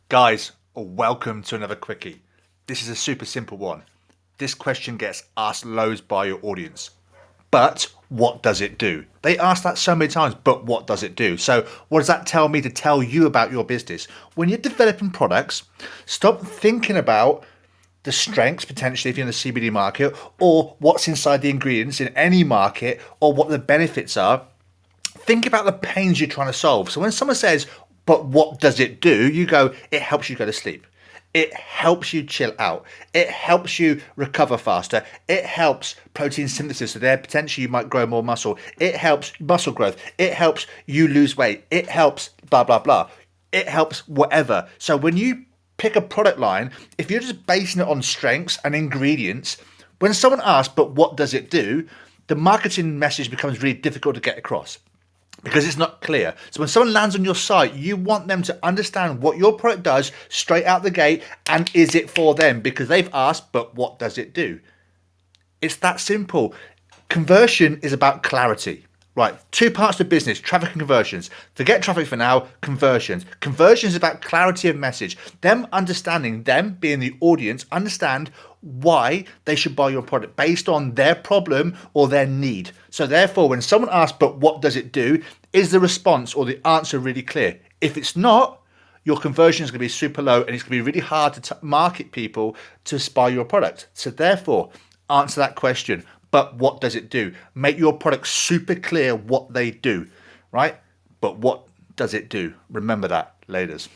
Guys, welcome to another quickie. This is a super simple one. This question gets asked loads by your audience. But what does it do? They ask that so many times, but what does it do? So what does that tell me to tell you about your business? When you're developing products, stop thinking about the strengths potentially if you're in the CBD market, or what's inside the ingredients in any market, or what the benefits are. Think about the pains you're trying to solve. So when someone says, but what does it do? You go, it helps you go to sleep. It helps you chill out. It helps you recover faster. It helps protein synthesis. So there potentially you might grow more muscle. It helps muscle growth. It helps you lose weight. It helps blah, blah, blah. It helps whatever. So when you pick a product line, if you're just basing it on strengths and ingredients, when someone asks, but what does it do? The marketing message becomes really difficult to get across, because it's not clear. So when someone lands on your site, you want them to understand what your product does straight out the gate, and is it for them? Because they've asked, but what does it do? It's that simple. Conversion is about clarity. Right, two parts of business, traffic and conversions. Forget traffic for now, conversions. Conversions is about clarity of message. Them understanding, them being the audience, understand why they should buy your product based on their problem or their need. So therefore, when someone asks, but what does it do? Is the response or the answer really clear? If it's not, your conversion is going to be super low, and it's going to be really hard to market people to buy your product. So therefore, answer that question. But what does it do? Make your product super clear what they do, right? But what does it do? Remember that, ladies.